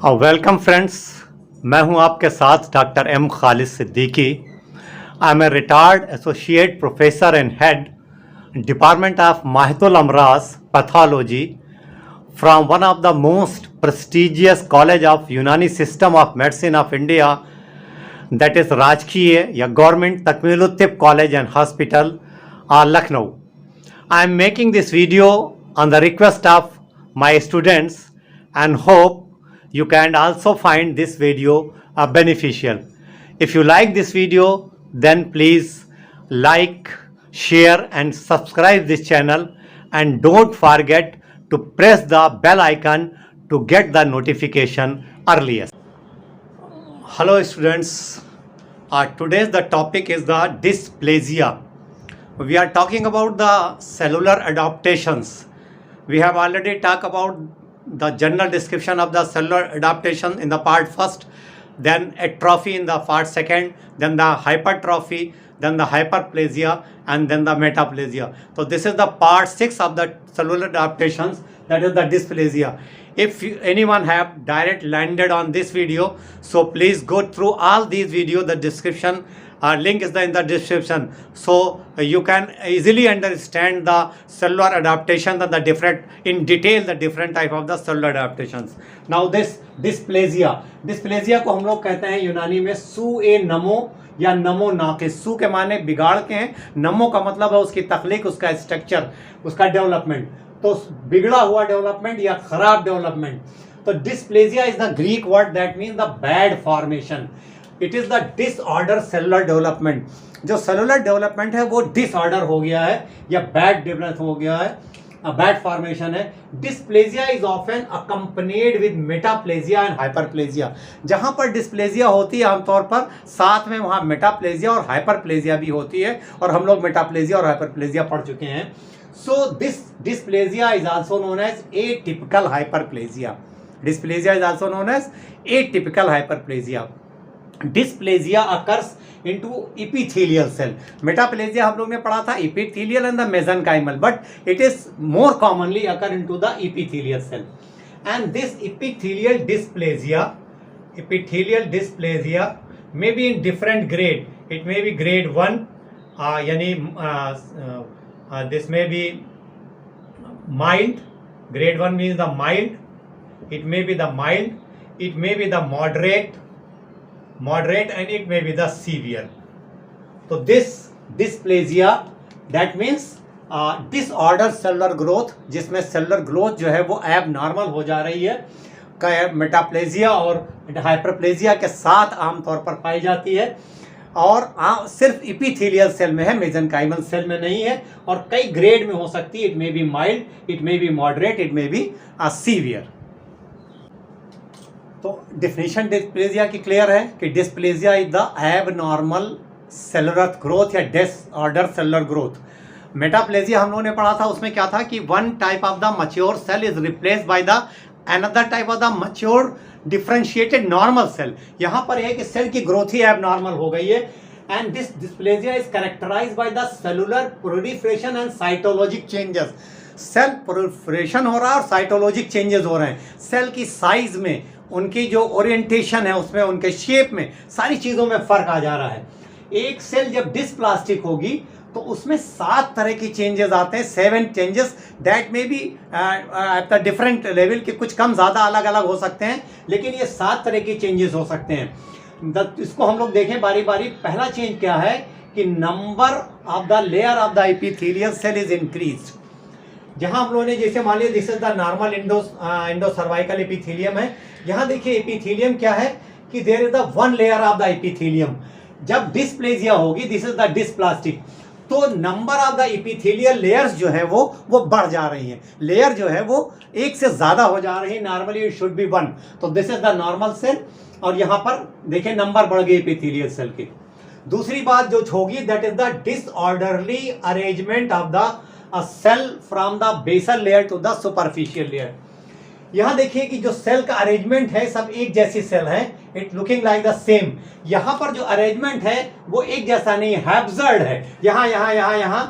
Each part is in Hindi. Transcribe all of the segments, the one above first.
वेलकम फ्रेंड्स, मैं हूं आपके साथ doctor M Khalid Siddiqui. I am a retired associate professor and head department of माहितुल अमराज pathology from one of the most prestigious college of Unani system of medicine of India, that is Rajkiye या Government Takmilutib College and Hospital, Lucknow. I am making this video on the request of my students and hope you can also find this video beneficial. If you like this video, then please like, share and subscribe this channel, and don't forget to press the bell icon to get the notification earliest. Hello students, today's the topic is the dysplasia. We are talking about the cellular adaptations. We have already talked about the general description of the cellular adaptation in the part first, then atrophy in the part second, then the hypertrophy, then the hyperplasia, and then the metaplasia. So this is the part 6 of the cellular adaptations, that is the dysplasia. If anyone have direct landed on this video, so please go through all these videos. The description link is in the description, so you can easily understand the cellular adaptations and the different in detail the different type of the cellular adaptations. Now this dysplasia को हम लोग कहते हैं यूनानी में सू ए नमो या नमो नाकिस। सू के माने बिगाड़ के हैं, नमो का मतलब है उसकी तख्लीक, उसका स्ट्रक्चर, उसका डेवलपमेंट। तो बिगड़ा हुआ डेवलपमेंट या खराब डेवलपमेंट। तो dysplasia is the Greek word that means the bad formation. It is the disorder cellular development. जो सेलुलर डेवलपमेंट है वो डिसऑर्डर हो गया है या बैड डेवलप हो गया है, बैड फॉर्मेशन है। Dysplasia is often accompanied with metaplasia and hyperplasia. जहां पर डिस्प्लेजिया होती है आमतौर पर साथ में वहां मेटाप्लेजिया और हाइपरप्लेजिया भी होती है, और हम लोग मेटाप्लेजिया और हाइपरप्लेजिया पढ़ चुके हैं। So this dysplasia is also known as atypical hyperplasia. Dysplasia is also known as atypical hyperplasia. Dysplasia occurs into epithelial cell. Metaplasia हम लोग ने पढ़ा था epithelial and the mesenchymal, but it is more commonly occur into the epithelial cell. And this epithelial dysplasia may be in different grade. It may be grade 1, this may be mild. Grade 1 means the mild. It may be the mild, it may be the moderate, and it may be the severe. So this dysplasia, that means disorder cellular growth, जिसमें सेलुलर ग्रोथ जो है वो एबनॉर्मल हो जा रही है, मेटाप्लेजिया और हाइपरप्लेजिया के साथ आमतौर पर पाई जाती है, और सिर्फ इपीथेलियल सेल में है, मेसेनकाइमल सेल में नहीं है, और कई ग्रेड में हो सकती है। It may be mild, it may be moderate, it may be severe. तो डेफिनेशन डिस्प्लेजिया की क्लियर है कि dysplasia is the abnormal cellular growth या डिसऑर्डर सेलुलर ग्रोथ। मेटाप्लेजिया हम लोगों ने पढ़ा था, उसमें क्या था कि one type of the mature cell is replaced by the another type of the mature differentiated normal cell. यहां पर है कि सेल की ग्रोथ ही एबनॉर्मल हो गई है। And this dysplasia is characterised by the cellular proliferation and cytologic changes. Cell proliferation हो रहा है और साइटोलॉजिक चेंजेस हो रहे हैं। सेल की साइज में, उनकी जो ओरिएंटेशन है उसमें, उनके शेप में, सारी चीजों में फर्क आ जा रहा है। एक सेल जब डिस्प्लास्टिक होगी तो उसमें 7 तरह की चेंजेस आते हैं, 7 चेंजेस दैट में भी एट द डिफरेंट लेवल के, कुछ कम ज़्यादा अलग अलग हो सकते हैं, लेकिन ये 7 तरह के चेंजेस हो सकते हैं। इसको हम लोग देखें बारी बारी। पहला चेंज क्या है कि number of the layer of the epithelial cell is increased. जहां हम लोगों ने जैसे मान लिया this is the normal endo cervical epithelium है। यहाँ देखिए एपिथेलियम क्या है कि there is the one layer of the epithelium. जब डिस्प्लेजिया होगी, दिस इज द डिस्प्लास्टिक, तो number of the epithelial layers जो है वो बढ़ जा रही हैं। लेयर जो है वो एक से ज्यादा हो जा रही है। नॉर्मली इट शुड बी 1, तो this is the normal cell, और यहाँ पर देखिए नंबर बढ़ गए एपिथेलियल सेल की। दूसरी बात जो होगी that is the disorderly arrangement of the cell from the basal layer to the superficial layer. यहाँ देखिए कि जो सेल का अरेंजमेंट है सब एक जैसी सेल है, it looking like the same. यहाँ पर जो अरेंजमेंट है वो एक जैसा नहीं, हैब्जर्ड है, यहाँ यहाँ यहाँ यहाँ।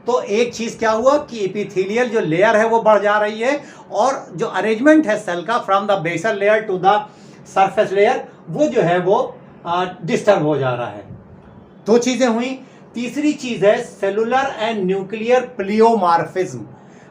तो एक चीज क्या हुआ कि एपिथेलियल जो लेयर है वो बढ़ जा रही है, और जो अरेंजमेंट है सेल का from the basal layer to the surface layer वो जो है वो डिस्टर्ब हो जा रहा है। दो चीजें हुई। तीसरी चीज है cellular and nuclear pleomorphism.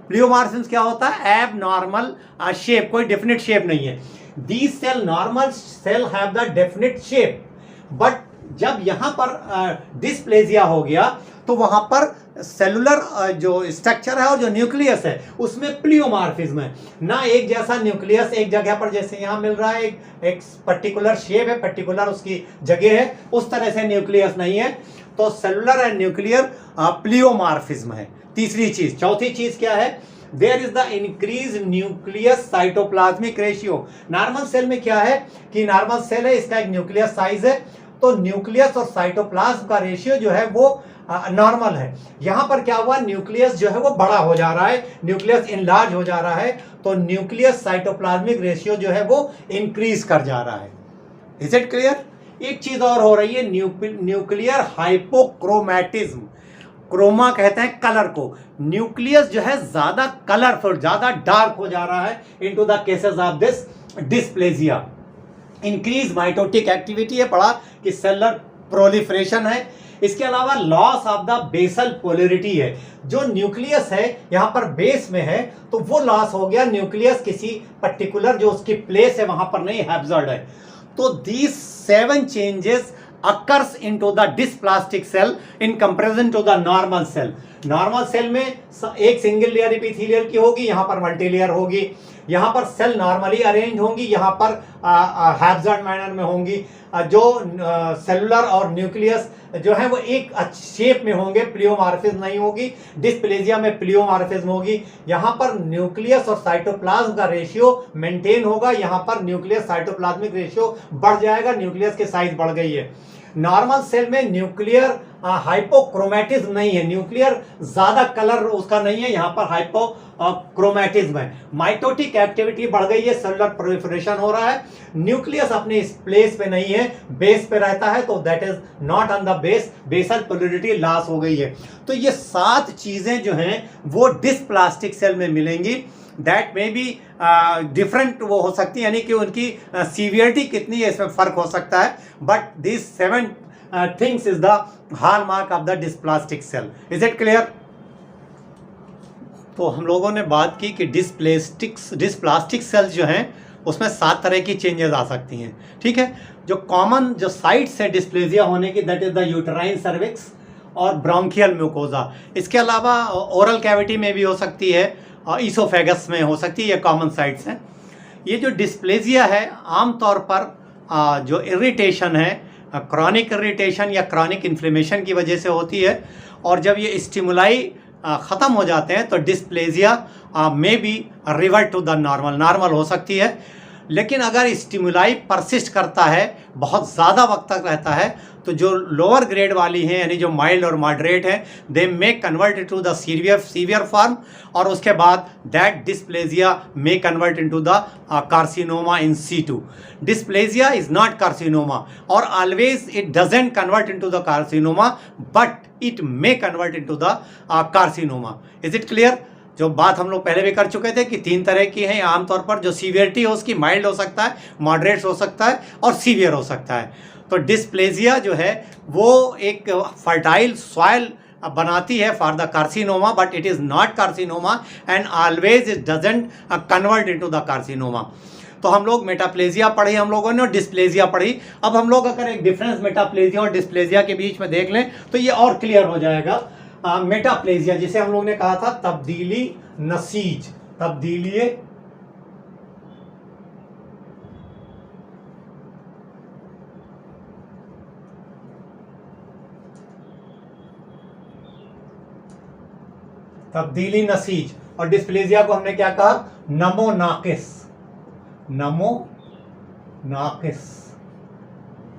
Pleomorphism क्या होता है? एब नॉर्मल शेप, कोई डेफिनेट शेप नहीं है। These cell normal cell have the definite shape, but जब यहां पर डिस्प्लेजिया हो गया तो वहां पर सेलुलर जो स्ट्रक्चर है और जो न्यूक्लियस है उसमें प्लियोमार्फिज्म है ना, एक जैसा न्यूक्लियस एक जगह पर जैसे यहां मिल रहा है, एक पर्टिकुलर शेप है, पर्टिकुलर उसकी जगह है, उस तरह से न्यूक्लियस नहीं है। तो सेलुलर एंड न्यूक्लियर प्लियोमार्फिज्म है तीसरी चीज। चौथी चीज क्या है? There is the increase nucleus cytoplasmic ratio. Normal cell में क्या है कि नॉर्मल सेल है, इसका एक न्यूक्लियस साइज है, तो न्यूक्लियस और साइटोप्लाज्म का रेशियो जो है वो नॉर्मल है। यहां पर क्या हुआ? न्यूक्लियस जो है वो बड़ा हो जा रहा है, न्यूक्लियस इनलार्ज हो जा रहा है, तो न्यूक्लियस साइटोप्लाज्मिक रेशियो जो है वो इंक्रीज कर जा रहा है। Is it clear? एक चीज और हो रही है, न्यूक्लियर हाइपोक्रोमैटिज्म। क्रोमा कहते हैं कलर को। न्यूक्लियस जो है ज्यादा कलरफुल, ज्यादा डार्क हो जा रहा है into the cases of this dysplasia. Increase mitotic activity है, पढ़ा कि सेलुलर प्रोलिफरेशन है। इसके अलावा loss of the basal polarity है। जो न्यूक्लियस है यहां पर बेस में है तो वो लॉस हो गया, न्यूक्लियस किसी पर्टिकुलर जो उसकी प्लेस है वहां पर नहीं, हैब्जर्ड है। तो these 7 changes occurs into the dysplastic cell in comparison to the normal cell। Normal cell में एक सिंगल लेयर एपिथेलियल की होगी, यहां पर मल्टी लेयर होगी, यहां पर सेल नॉर्मली अरेंज होंगी, यहां पर हैब्जर्ड मैनर में होंगी। जो सेलुलर और न्यूक्लियस जो है वो एक शेप में होंगे, प्लियोमार्फिज्म नहीं होगी। डिस्प्लेजिया में प्लियोमार्फिज्म होगी। यहां पर न्यूक्लियस और साइटोप्लाज्म का रेशियो मेंटेन होगा, यहां पर न्यूक्लियस साइटोप्लाज्मिक रेशियो बढ़ जाएगा, न्यूक्लियस की साइज बढ़ गई है। नॉर्मल सेल में न्यूक्लियर हाइपोक्रोमैटिज्म नहीं है, न्यूक्लियर ज्यादा कलर उसका नहीं है, यहां पर हाइपोक्रोमैटिज्म है। माइटोटिक एक्टिविटी बढ़ गई है, सेलुलर प्रोलिफरेशन हो रहा है, न्यूक्लियस अपने इस प्लेस पे नहीं है, बेस पे रहता है, तो that is not on the base, basal polarity loss हो गई है। तो ये 7 चीजें जो हैं वो डिस्प्लास्टिक सेल में मिलेंगी। दैट मे बी डिफरेंट वो हो सकती है, यानी कि उनकी सीवियरिटी कितनी है इसमें फर्क हो सकता है, but this 7 things is the hallmark of the dysplastic cell. Is it clear? तो हम लोगों ने बात की कि डिस्प्लास्टिक सेल्स जो हैं उसमें 7 तरह की चेंजेस आ सकती हैं, ठीक है। जो कॉमन जो साइट्स है डिस्प्लेजिया होने की, that is the uterine cervix और ब्रोंकियल म्यूकोजा। इसके अलावा ओरल कैविटी में भी हो सकती है, ईसोफेगस में हो सकती है, ये कॉमन साइट्स हैं। ये जो डिस्प्लेजिया है आमतौर पर जो इरिटेशन है, क्रॉनिक इरिटेशन या क्रॉनिक इन्फ्लेमेशन की वजह से होती है, और जब ये स्टिमुलाई ख़त्म हो जाते हैं तो डिस्प्लेजिया में be revert to the normal हो सकती है। लेकिन अगर स्टिमुलाई परसिस्ट करता है, बहुत ज़्यादा वक्त तक रहता है, तो जो लोअर ग्रेड वाली हैं यानी जो माइल्ड और मॉडरेट हैं, they may convert into the severe form, और उसके बाद that dysplasia may convert into the carcinoma in situ. Dysplasia is not carcinoma, और always it doesn't convert into the carcinoma, but it may convert into the carcinoma. Is it clear? जो बात हम लोग पहले भी कर चुके थे कि 3 तरह की हैं आमतौर पर, जो सीवियरिटी हो उसकी माइल्ड हो सकता है, मॉडरेट हो सकता है, और सीवियर हो सकता है। तो डिस्प्लेजिया जो है वो एक फर्टाइल सॉइल बनाती है for the carcinoma, but it is not carcinoma and always it doesn't convert into the carcinoma. तो हम लोग मेटाप्लेजिया पढ़ी हम लोगों ने और डिस्प्लेजिया पढ़ी। अब हम लोग अगर एक डिफरेंस मेटाप्लेजिया और डिस्प्लेजिया के बीच में देख लें तो ये और क्लियर हो जाएगा। मेटाप्लेजिया जिसे हम लोग ने कहा था तब्दीली नसीज, तब्दीली नसीज, और डिस्प्लेजिया को हमने क्या कहा?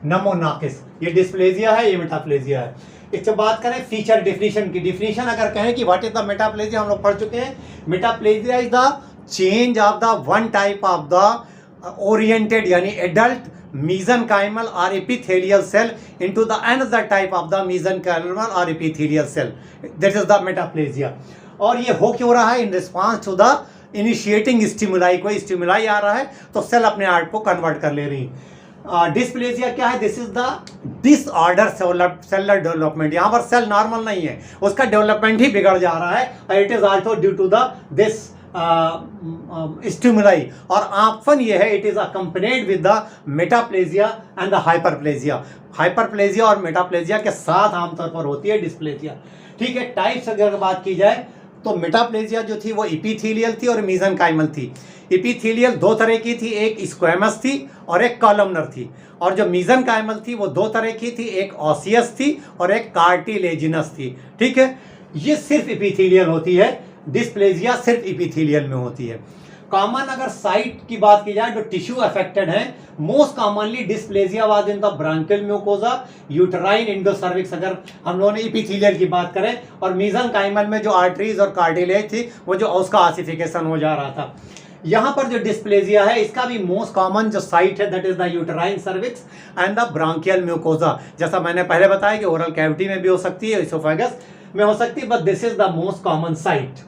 नमोनाकिस। ये डिस्प्लेजिया है, ये मेटाप्लेजिया है। इससे बात करें फीचर डिफिनीशन की, डिफिनीशन अगर कहें कि व्हाट इज द मेटाप्लेजिया, हम लोग पढ़ चुके हैं। Metaplasia is the change of the one type of the oriented यानी adult mesenchymal or epithelial cell into the another type of the mesenchymal or epithelial cell, that is the metaplasia। और ये हो क्यों रहा है? In response to the initiating stimuli, कोई स्टिमुलाई आ रहा है तो सेल अपने आप को कन्वर्ट कर ले रही। डिस्प्लेजिया क्या है? This is the disorder cellular development. यहाँ पर सेल नॉर्मल नहीं है, उसका डेवलपमेंट ही बिगड़ जा रहा है। It is also due to the this stimuli, और ऑप्शन ये है it is accompanied with the metaplasia and the hyperplasia. Hyperplasia और मेटाप्लेजिया के साथ आमतौर पर होती है डिस्प्लेजिया। ठीक है, टाइप्स अगर बात की जाए तो मेटाप्लेजिया जो थी वो इपीथेलियल थी और मीजनकाइमल थी। इपीथेलियल दो तरह की थी, एक स्क्वेमस थी और एक कॉलमनर थी, और जो मीजनकाइमल थी वो दो तरह की थी, एक ऑसियस थी और एक कार्टिलेजिनस थी। ठीक है, ये सिर्फ इपीथेलियल होती है, डिस्प्लेजिया सिर्फ इपीथेलियल में होती है। कॉमन अगर साइट की बात की जाए जो टिश्यू अफेक्टेड है, most commonly dysplasia was in the branchial mucosa, uterine endocervix अगर हम लोगों ने इपीथेलियल की बात करें, और मीजनकाइमल में जो आर्टरीज और कार्टिलेज थी वो जो उसका ऑसिफिकेशन हो जा रहा था। यहाँ पर जो डिस्प्लेजिया है इसका भी मोस्ट कॉमन जो साइट है that is the uterine cervix and the branchial mucosa. जैसा मैंने पहले बताया कि ओरल कैविटी में भी हो सकती है, इसोफेगस में हो सकती है, but this is the most common site.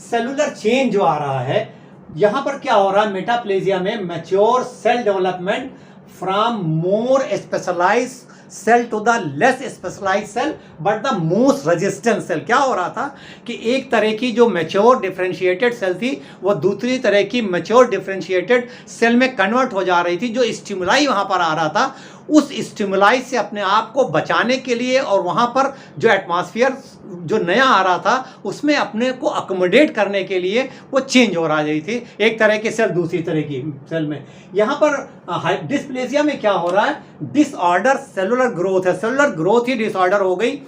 Cellular change जो आ रहा है यहां पर क्या हो रहा है मेटाप्लेजिया में, mature cell development from more specialized cell to the less specialized cell but the most resistant cell. क्या हो रहा था कि एक तरह की जो मैच्योर डिफरेंशिएटेड सेल थी वो दूसरी तरह की मैच्योर डिफरेंशिएटेड सेल में कन्वर्ट हो जा रही थी। जो स्टिमुलाई वहां पर आ रहा था उस स्टिमुलाई से अपने आप को बचाने के लिए और वहाँ पर जो एटमॉस्फेयर जो नया आ रहा था उसमें अपने को अकोमोडेट करने के लिए वो चेंज हो रही थी, एक तरह की सेल दूसरी तरह की सेल में। यहाँ पर डिस्प्लेजिया में क्या हो रहा है, डिसऑर्डर सेलुलर ग्रोथ है, सेलुलर ग्रोथ ही डिसऑर्डर हो गई।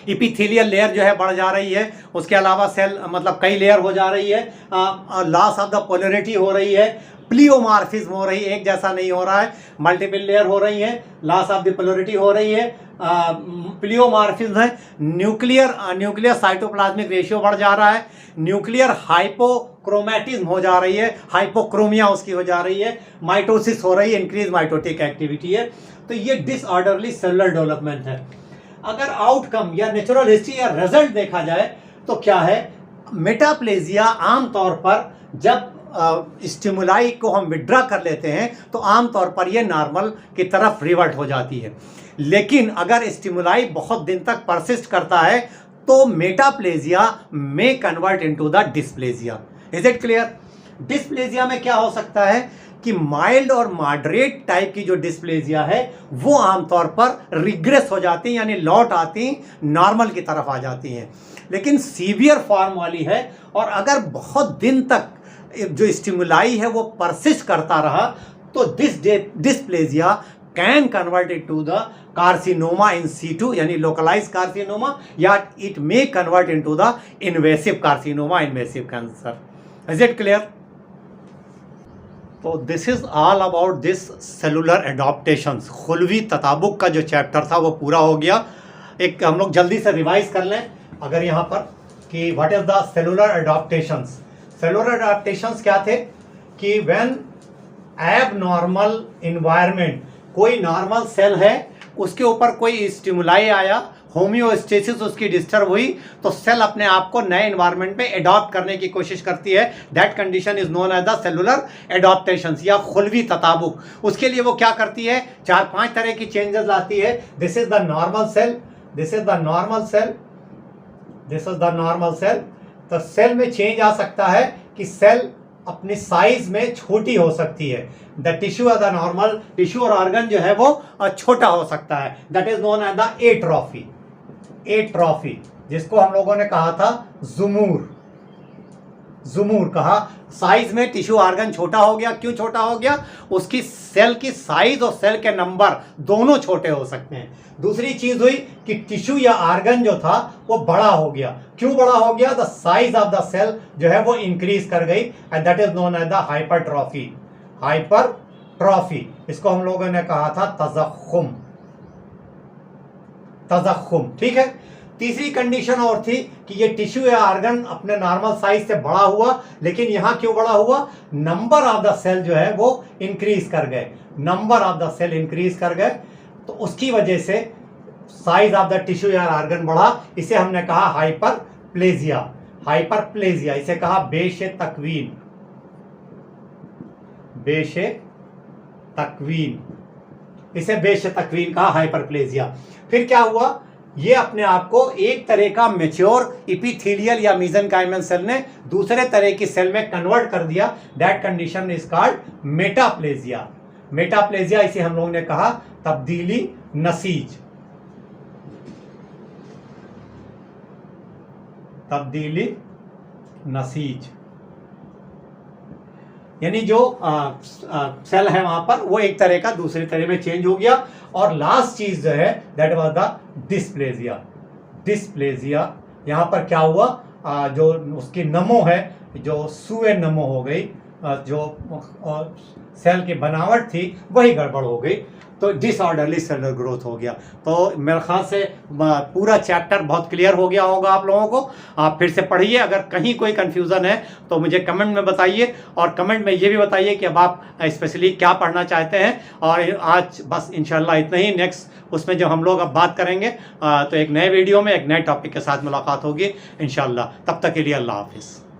इपीथेलियल लेयर जो है बढ़ जा रही है, उसके अलावा सेल मतलब कई लेयर हो जा रही है, लॉस ऑफ द पोलरिटी हो रही है, प्लियोमार्फिज्म हो रही है, एक जैसा नहीं हो रहा है, मल्टीपल लेयर हो रही है, लॉस ऑफ द पोलरिटी हो रही है, प्लियोमार्फिज्म है, न्यूक्लियर साइटोप्लाज्मिक रेशियो बढ़ जा रहा है, न्यूक्लियर हाइपोक्रोमैटिज्म हो जा रही है, हाइपोक्रोमिया उसकी हो जा रही है, माइटोसिस हो रही है, इंक्रीज माइटोटिक एक्टिविटी है। तो ये डिसऑर्डरली सेलुलर डेवलपमेंट है। अगर आउटकम या नेचुरल हिस्ट्री या रिजल्ट देखा जाए तो क्या है, मेटाप्लेजिया आमतौर पर जब स्टिमुलाई को हम विड्रा कर लेते हैं तो आमतौर पर ये नॉर्मल की तरफ रिवर्ट हो जाती है। लेकिन अगर स्टिमुलाई बहुत दिन तक परसिस्ट करता है तो मेटाप्लेजिया में convert into the dysplasia. Is it clear? Dysplasia में क्या हो सकता है कि माइल्ड और मॉडरेट टाइप की जो डिस्प्लेजिया है वो आमतौर पर रिग्रेस हो जाती हैं, यानी लौट आती नॉर्मल की तरफ आ जाती हैं। लेकिन सीवियर फॉर्म वाली है और अगर बहुत दिन तक जो स्टिमुलाई है वो परसिस्ट करता रहा तो this dysplasia can convert it to the carcinoma in situ, यानी लोकलाइज कार्सिनोमा, या it may convert into the invasive carcinoma, invasive cancer. Is it clear? तो this is all about this cellular adaptations. खुलवी तताबुक का जो चैप्टर था वो पूरा हो गया। एक हम लोग जल्दी से रिवाइज कर लें अगर यहाँ पर कि what is the cellular adaptations. Cellular adaptations क्या थे कि व्हेन एबनॉर्मल इन्वायरमेंट, कोई नॉर्मल सेल है उसके ऊपर कोई स्टिमुलाई आया, होम्योस्टेसिस उसकी डिस्टर्ब हुई तो सेल अपने आप को नए एनवायरनमेंट में एडॉप्ट करने की कोशिश करती है। That condition is known as the cellular adaptations या खुलवी तताबुक। उसके लिए वो क्या करती है, 4-5 तरह की चेंजेस लाती है। This is the normal cell, this is the normal cell, this is the normal cell. तो सेल में चेंज आ सकता है कि सेल अपनी साइज में छोटी हो सकती है। The tissue the normal tissue और ऑर्गन जो है वो छोटा हो सकता है। That is known as the atrophy. Atrophy जिसको हम लोगों ने कहा था जुमूर, जुमूर कहा। साइज में टिश्यू ऑर्गन छोटा हो गया। क्यों छोटा हो गया? उसकी सेल की साइज और सेल के नंबर दोनों छोटे हो सकते हैं। दूसरी चीज हुई कि टिश्यू या ऑर्गन जो था वो बड़ा हो गया। क्यों बड़ा हो गया? The size of the cell जो है वो इंक्रीज कर गई and that is known as the hypertrophy. Hypertrophy इसको हम लोगों ने कहा था तज़ख्खुम, तज़ख्खुम। ठीक है। तीसरी कंडीशन और थी कि ये टिश्यू या ऑर्गन अपने नॉर्मल साइज से बड़ा हुआ, लेकिन यहां क्यों बड़ा हुआ? नंबर ऑफ द सेल जो है वो इंक्रीज कर गए, number of the cell increase कर गए, तो उसकी वजह से साइज ऑफ द टिश्यू या ऑर्गन बढ़ा। इसे हमने कहा हाइपरप्लेजिया। हाइपरप्लेजिया, इसे कहा बेशे तकवीन, बेशे तकवीन, इसे बेशे तकवीन कहा, हाइपरप्लेजिया। फिर क्या हुआ, ये अपने आप को एक तरह का मैच्योर इपिथेलियल या मेसेनकाइमल सेल ने दूसरे तरह की सेल में कन्वर्ट कर दिया। That condition is called metaplasia. Metaplasia इसे हम लोगों ने कहा तब्दीली नसीज, तब्दीली नसीज, यानी जो सेल है वहां पर वो एक तरह का दूसरे तरह में चेंज हो गया। और लास्ट चीज जो है that was the dysplasia. Dysplasia यहां पर क्या हुआ, जो उसकी नमो है, जो सुए नमो हो गई, जो सेल की बनावट थी वही गड़बड़ हो गई, तो डिसऑर्डरली सेलुलर ग्रोथ हो गया। तो मेरे ख्याल से पूरा चैप्टर बहुत क्लियर हो गया होगा आप लोगों को। आप फिर से पढ़िए, अगर कहीं कोई कन्फ्यूज़न है तो मुझे कमेंट में बताइए, और कमेंट में ये भी बताइए कि अब आप स्पेशली क्या पढ़ना चाहते हैं। और आज बस इंशाल्लाह इतना ही। नेक्स्ट उसमें जब हम लोग अब बात करेंगे तो एक नए वीडियो में एक नए टॉपिक के साथ मुलाकात होगी इंशाल्लाह। तब तक के लिए अल्लाह हाफिज़।